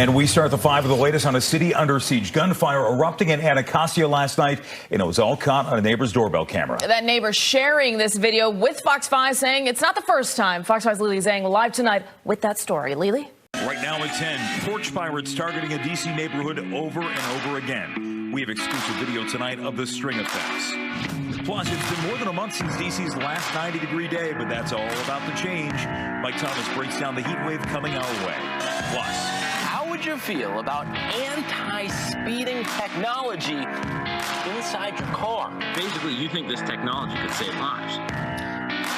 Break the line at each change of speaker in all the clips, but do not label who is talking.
And we start the 5 with the latest on a city under siege. Gunfire erupting in Anacostia last night, and it was all caught on a neighbor's doorbell camera.
That neighbor sharing this video with Fox 5, saying it's not the first time. Fox 5's Lily Zhang live tonight with that story. Lily?
Right now at 10, porch pirates targeting a D.C. neighborhood over and over again. We have exclusive video tonight of the string of thefts. Plus, it's been more than a month since D.C.'s last 90-degree day, but that's all about to change. Mike Thomas breaks down the heat wave coming our way. Plus,
how would you feel about anti-speeding technology inside your car?
Basically, you think this technology could save lives.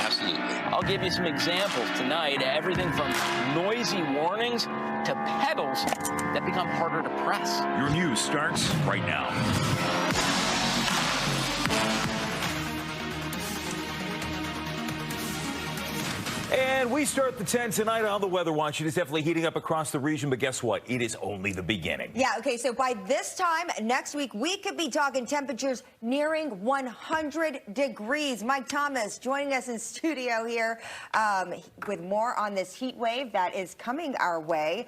Absolutely. I'll give you some examples tonight. Everything from noisy warnings to pedals that become harder to press.
Your news starts right now. And we start the 10 tonight on the Weather Watch. It is definitely heating up across the region, but guess what? It is only the beginning.
Yeah, okay, so by this time next week, we could be talking temperatures nearing 100 degrees. Mike Thomas joining us in studio here with more on this heat wave that is coming our way.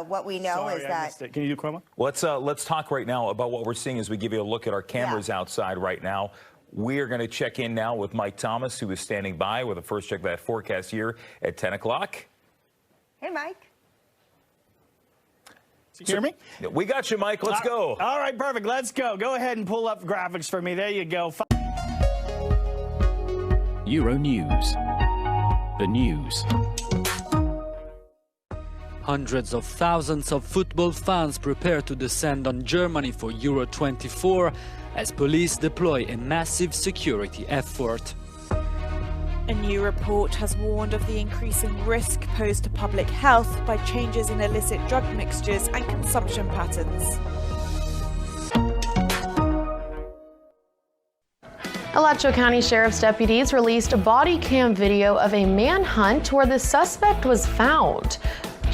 What we know is that...
Can you do Chroma?
Let's talk right now about what we're seeing as we give you a look at our cameras outside right now. We are going to check in now with Mike Thomas, who is standing by with a first check of that forecast here at 10 o'clock.
Hey, Mike.
You hear me?
We got you, Mike. Let's go.
All right, perfect. Let's go. Go ahead and pull up graphics for me. There you go.
Euro News. The news. Hundreds of thousands of football fans prepare to descend on Germany for Euro 24 as police deploy a massive security effort.
A new report has warned of the increasing risk posed to public health by changes in illicit drug mixtures and consumption patterns.
Alachua County Sheriff's deputies released a body cam video of a manhunt where the suspect was found.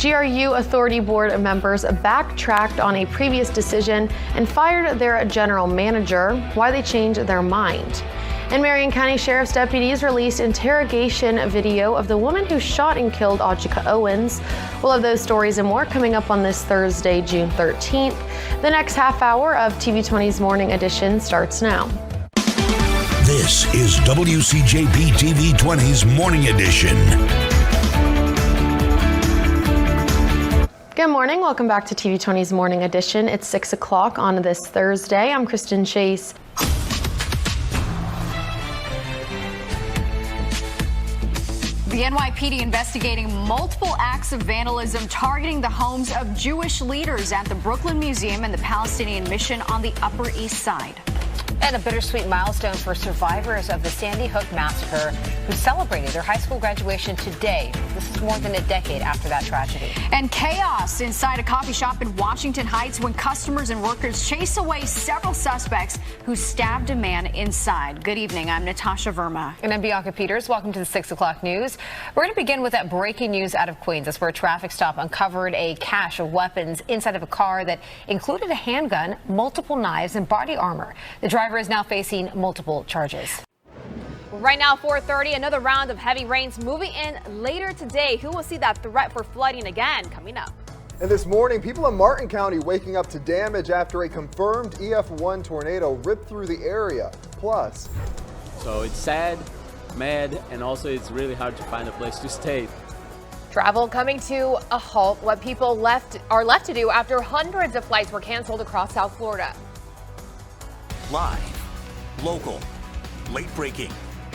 GRU Authority Board members backtracked on a previous decision and fired their general manager. Why they changed their mind. And Marion County Sheriff's deputies released interrogation video of the woman who shot and killed Aujika Owens. We'll have those stories and more coming up on this Thursday, June 13th. The next half hour of TV20's Morning Edition starts now.
This is WCJB TV20's Morning Edition.
Good morning. Welcome back to TV20's Morning Edition. It's 6 o'clock on this Thursday. I'm Kristen Chase.
The NYPD investigating multiple acts of vandalism targeting the homes of Jewish leaders at the Brooklyn Museum and the Palestinian Mission on the Upper East Side.
And a bittersweet milestone for survivors of the Sandy Hook massacre who celebrated their high school graduation today. This is more than a decade after that tragedy.
And chaos inside a coffee shop in Washington Heights when customers and workers chase away several suspects who stabbed a man inside. Good evening. I'm Natasha Verma.
And I'm Bianca Peters. Welcome to the 6 o'clock news. We're going to begin with that breaking news out of Queens. That's where a traffic stop uncovered a cache of weapons inside of a car that included a handgun, multiple knives, and body armor. The driver is now facing multiple charges.
Right now, 4:30, another round of heavy rains moving in later today. Who will see that threat for flooding again coming up?
And this morning, people in Martin County waking up to damage after a confirmed EF1 tornado ripped through the area. Plus,
so it's sad, mad, and also it's really hard to find a place to stay.
Travel coming to a halt. What people are left to do after hundreds of flights were canceled across South Florida.
Live, local, late-breaking,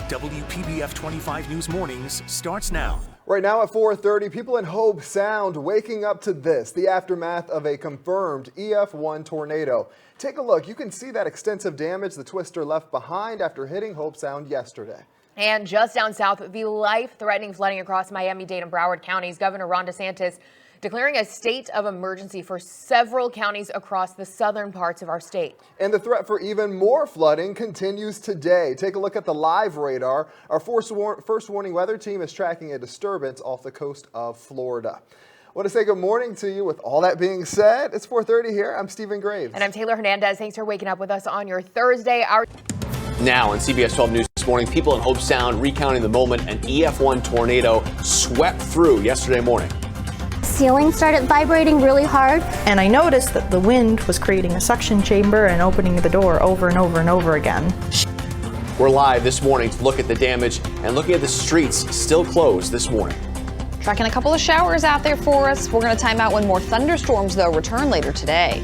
WPBF 25 News Mornings starts now.
Right now at 4:30, people in Hobe Sound waking up to this, the aftermath of a confirmed EF1 tornado. Take a look. You can see that extensive damage the twister left behind after hitting Hobe Sound yesterday.
And just down south, the life-threatening flooding across Miami-Dade and Broward counties. Governor Ron DeSantis declaring a state of emergency for several counties across the southern parts of our state.
And the threat for even more flooding continues today. Take a look at the live radar. Our first warning weather team is tracking a disturbance off the coast of Florida. I want to say good morning to you. With all that being said, it's 4:30 here. I'm Stephen Graves.
And I'm Taylor Hernandez. Thanks for waking up with us on your Thursday.
Now on CBS 12 News this morning, people in Hobe Sound recounting the moment an EF1 tornado swept through yesterday morning.
ceiling started vibrating really hard.
And I noticed that the wind was creating a suction chamber and opening the door over and over and over again.
We're live this morning to look at the damage and looking at the streets still closed this morning.
Tracking a couple of showers out there for us. We're going to time out when more thunderstorms, though, return later today.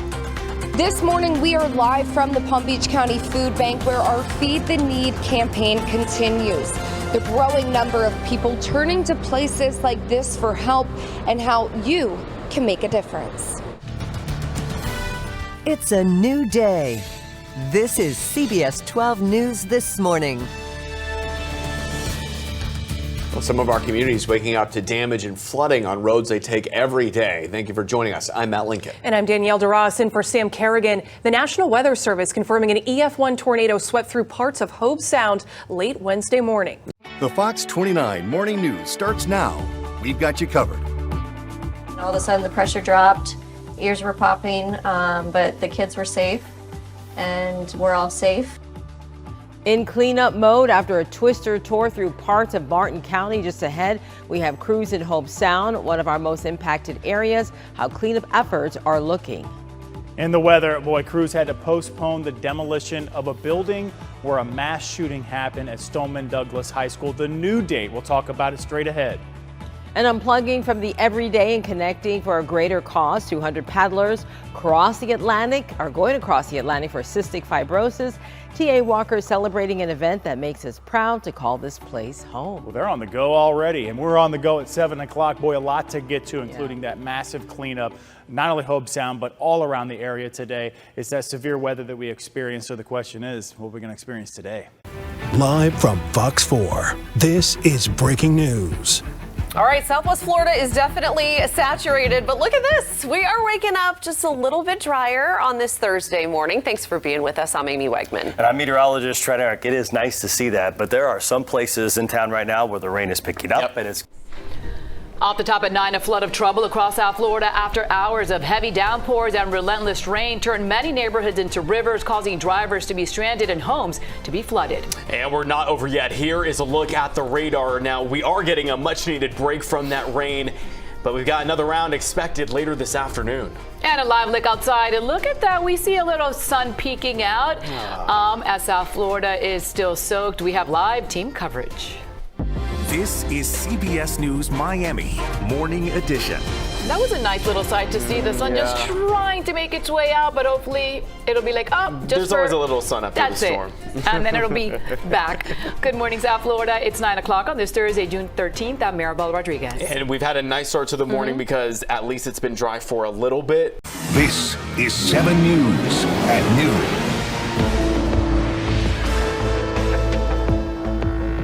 This morning, we are live from the Palm Beach County Food Bank where our Feed the Need campaign continues. The growing number of people turning to places like this for help and how you can make a difference.
It's a new day. This is CBS 12 News This Morning.
Well, some of our communities waking up to damage and flooding on roads they take every day. Thank you for joining us. I'm Matt Lincoln.
And I'm Danielle DeRoss in for Sam Kerrigan. The National Weather Service confirming an EF1 tornado swept through parts of Hobe Sound late Wednesday morning.
The Fox 29 Morning News starts now. We've got you covered.
All of a sudden the pressure dropped, ears were popping, but the kids were safe and we're all safe.
In cleanup mode after a twister tore through parts of Martin County just ahead, we have crews in Hobe Sound, one of our most impacted areas, how cleanup efforts are looking.
In the weather, boy, crews had to postpone the demolition of a building where a mass shooting happened at Stoneman Douglas High School. The new date, we'll talk about it straight ahead.
And unplugging from the everyday and connecting for a greater cause. 200 paddlers cross the Atlantic are going to cross the Atlantic for cystic fibrosis. TA Walker celebrating an event that makes us proud to call this place home.
Well, they're on the go already, and we're on the go at 7 o'clock. Boy, a lot to get to, including that massive cleanup, not only Hobe Sound, but all around the area today. It's that severe weather that we experienced, so the question is, what are we going to experience today?
Live from Fox 4, this is breaking news.
All right, Southwest Florida is definitely saturated, but look at this. We are waking up just a little bit drier on this Thursday morning. Thanks for being with us. I'm Amy Wegman.
And I'm meteorologist Trent Eric. It is nice to see that, but there are some places in town right now where the rain is picking up, and it's
Off the top at 9, a flood of trouble across South Florida after hours of heavy downpours and relentless rain turned many neighborhoods into rivers, causing drivers to be stranded and homes to be flooded.
And we're not over yet. Here is a look at the radar. Now, we are getting a much needed break from that rain, but we've got another round expected later this afternoon.
And a live look outside, and look at that. We see a little sun peeking out as South Florida is still soaked. We have live team coverage.
This is CBS News Miami Morning Edition.
That was a nice little sight to see the sun just trying to make its way out, but hopefully it'll be like,
There's always a little sun after the storm.
And then it'll be back. Good morning, South Florida. It's 9 o'clock on this Thursday, June 13th. I'm Maribel Rodriguez.
And we've had a nice start to the morning because at least it's been dry for a little bit.
This is 7 News at noon.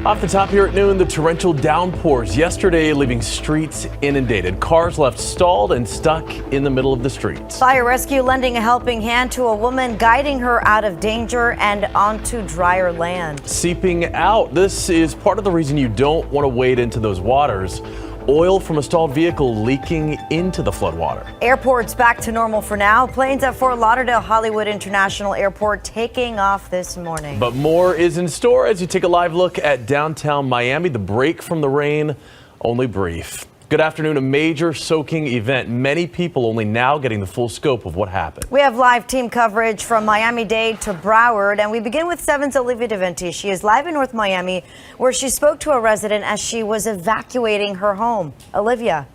Off the top here at noon, the torrential downpours yesterday leaving streets inundated. Cars left stalled and stuck in the middle of the streets.
Fire rescue lending a helping hand to a woman, guiding her out of danger and onto drier land.
Seeping out. This is part of the reason you don't want to wade into those waters. Oil from a stalled vehicle leaking into the floodwater.
Airports back to normal for now. Planes at Fort Lauderdale Hollywood International Airport taking off this morning.
But more is in store as you take a live look at downtown Miami. The break from the rain, only brief. Good afternoon. A major soaking event. Many people only now getting the full scope of what happened.
We have live team coverage from Miami-Dade to Broward, and we begin with 7's Olivia DeVenti. She is live in North Miami, where she spoke to a resident as she was evacuating her home. Olivia.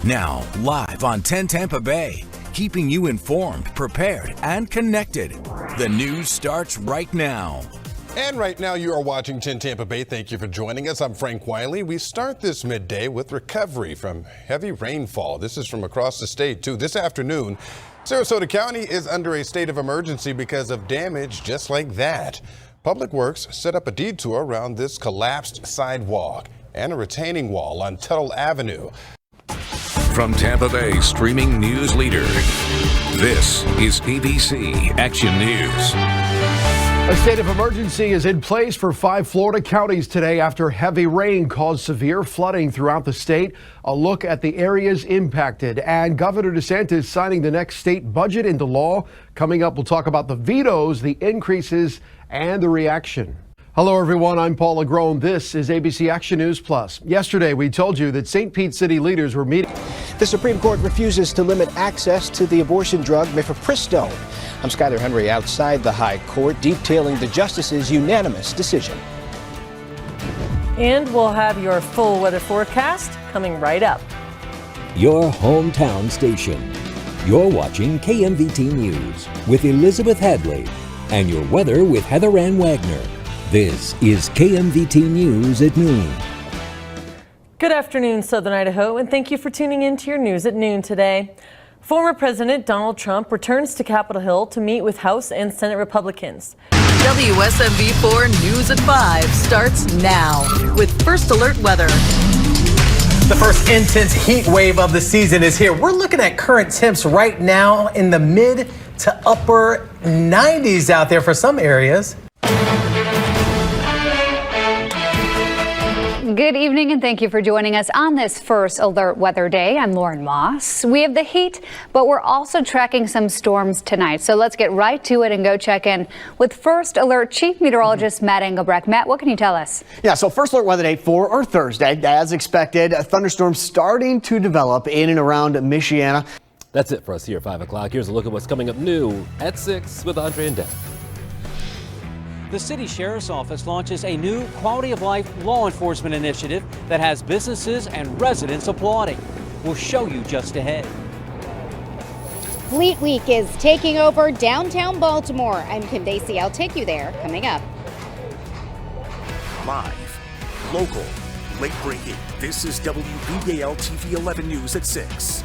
Now, live on 10 Tampa Bay, keeping you informed, prepared, and connected. The news starts right now.
And right now you are watching 10 Tampa Bay. Thank you for joining us. I'm Frank Wiley. We start this midday with recovery from heavy rainfall. This is from across the state too. This afternoon, Sarasota County is under a state of emergency because of damage just like that. Public Works set up a detour around this collapsed sidewalk and a retaining wall on Tuttle Avenue.
From Tampa Bay streaming news leader, this is ABC Action News.
A state of emergency is in place for 5 Florida counties today after heavy rain caused severe flooding throughout the state. A look at the areas impacted, and Governor DeSantis signing the next state budget into law. Coming up, we'll talk about the vetoes, the increases, and the reaction. Hello, everyone. I'm Paul Agrone. This is ABC Action News Plus. Yesterday, we told you that St. Pete City leaders were meeting.
The Supreme Court refuses to limit access to the abortion drug mifepristone. I'm Skyler Henry outside the High Court detailing the justices' unanimous decision.
And we'll have your full weather forecast coming right up.
Your hometown station. You're watching KMVT News with Elizabeth Hadley and your weather with Heather Ann Wagner. This is KMVT News at noon.
Good afternoon, Southern Idaho, and thank you for tuning in to your news at noon today. Former President Donald Trump returns to Capitol Hill to meet with House and Senate Republicans.
WSMV4 News at 5 starts now with First Alert Weather.
The first intense heat wave of the season is here. We're looking at current temps right now in the mid to upper 90s out there for some areas.
Good evening and thank you for joining us on this First Alert Weather Day. I'm Lauren Moss. We have the heat, but we're also tracking some storms tonight. So let's get right to it and go check in with First Alert Chief Meteorologist Matt Engelbrecht. Matt, what can you tell us?
Yeah, so First Alert Weather Day for our Thursday. As expected, thunderstorms starting to develop in and around Michiana.
That's it for us here at 5 o'clock. Here's a look at what's coming up new at 6 with Andre and Deb.
The City Sheriff's Office launches a new quality of life law enforcement initiative that has businesses and residents applauding. We'll show you just ahead.
Fleet Week is taking over downtown Baltimore. I'm Kim Dacey. I'll take you there coming up.
Live, local, late breaking. This is WBAL TV 11 News at 6.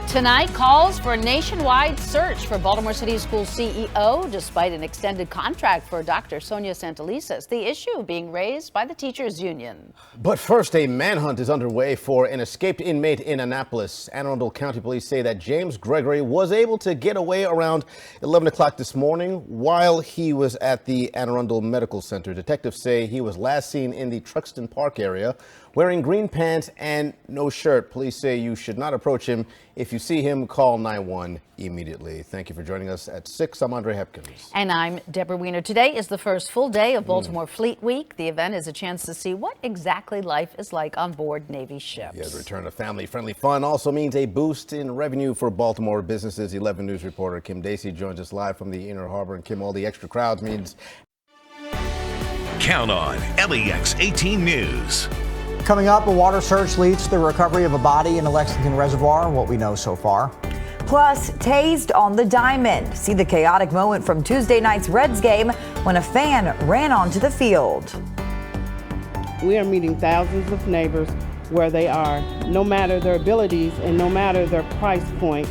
Tonight, calls for a nationwide search for Baltimore City Schools CEO, despite an extended contract for Dr. Sonia Santelises. The issue being raised by the teachers union.
But first, a manhunt is underway for an escaped inmate in Annapolis. Anne Arundel County Police say that James Gregory was able to get away around 11 o'clock this morning while he was at the Anne Arundel Medical Center. Detectives say he was last seen in the Truxton Park area wearing green pants and no shirt. Police say you should not approach him. If you see him, call 911 immediately. Thank you for joining us at 6. I'm Andre Hepkins.
And I'm Deborah Wiener. Today is the first full day of Baltimore Fleet Week. The event is a chance to see what exactly life is like on board Navy ships.
Yeah, the return to family-friendly fun also means a boost in revenue for Baltimore businesses. 11 News reporter Kim Dacey joins us live from the Inner Harbor. And Kim, all the extra crowds means...
Count on LEX 18 News.
Coming up, a water search leads to the recovery of a body in a Lexington reservoir, what we know so far.
Plus, tased on the diamond. See the chaotic moment from Tuesday night's Reds game when a fan ran onto the field.
We are meeting thousands of neighbors where they are, no matter their abilities and no matter their price point.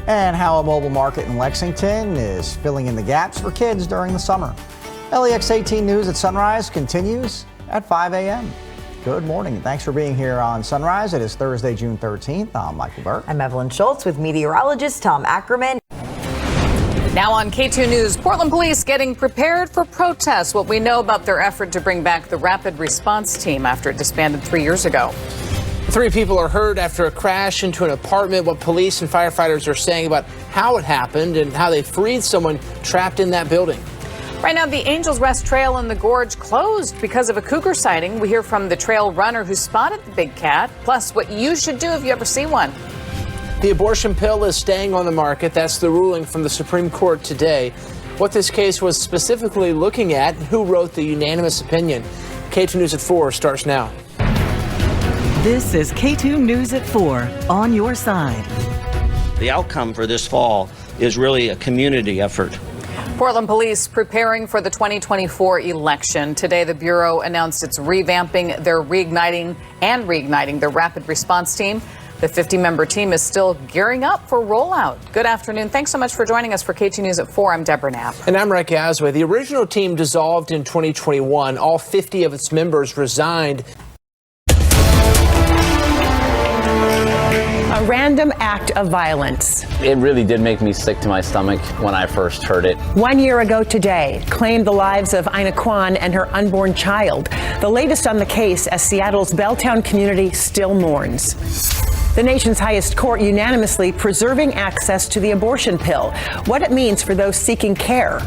And how a mobile market in Lexington is filling in the gaps for kids during the summer. LEX 18 News at Sunrise continues at 5 a.m. Good morning. Thanks for being here on Sunrise. It is Thursday, June 13th. I'm Michael Burke.
I'm Evelyn Schultz with meteorologist Tom Ackerman.
Now on K2 News, Portland police getting prepared for protests. What we know about their effort to bring back the rapid response team after it disbanded 3 years ago.
3 people are hurt after a crash into an apartment. What police and firefighters are saying about how it happened and how they freed someone trapped in that building.
Right now, the Angels Rest Trail in the Gorge closed because of a cougar sighting. We hear from the trail runner who spotted the big cat, plus what you should do if you ever see one.
The abortion pill is staying on the market. That's the ruling from the Supreme Court today. What this case was specifically looking at and who wrote the unanimous opinion. K2 News at 4 starts now.
This is K2 News at 4, on your side.
The outcome for this fall is really a community effort.
Portland police preparing for the 2024 election. Today, the Bureau announced it's reigniting their rapid response team. The 50-member team is still gearing up for rollout. Good afternoon. Thanks so much for joining us for KT News at 4. I'm Deborah Knapp.
And I'm Rick Asway. The original team dissolved in 2021. All 50 of its members resigned.
A random act of violence.
It really did make me sick to my stomach when I first heard it.
1 year ago today, claimed the lives of Ina Kwan and her unborn child. The latest on the case as Seattle's Belltown community still mourns. The nation's highest court unanimously preserving access to the abortion pill. What it means for those seeking care.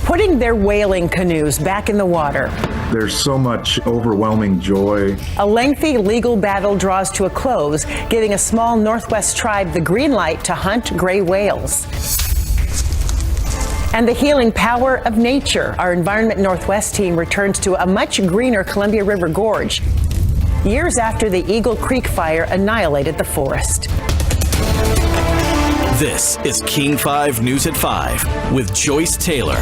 putting their whaling canoes back in the water.
There's so much overwhelming joy.
A lengthy legal battle draws to a close, giving a small Northwest tribe the green light to hunt gray whales. And the healing power of nature. Our Environment Northwest team returns to a much greener Columbia River Gorge, years after the Eagle Creek fire annihilated the forest.
This is King 5 News at 5 with Joyce Taylor.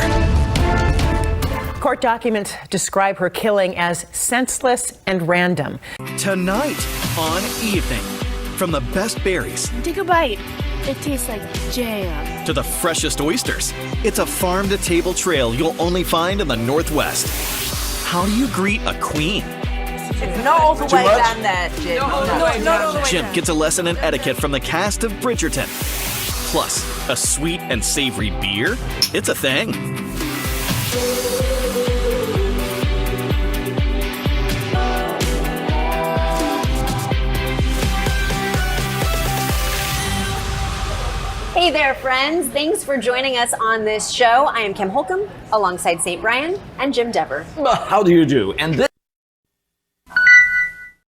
Court documents describe her killing as senseless and random.
Tonight on Evening, from the best berries
Take a bite. It tastes like jam.
to the freshest oysters, it's a farm-to-table trail you'll only find in the Northwest. How do you greet a queen?
Not all the way down that, Jim.
Not all the way Jim gets a lesson in etiquette from the cast of Bridgerton. Plus, a sweet and savory beer? It's a thing.
Hey there, friends. Thanks for joining us on this show. I am Kim Holcomb, alongside St. Brian and Jim Dever.
How do you do? And this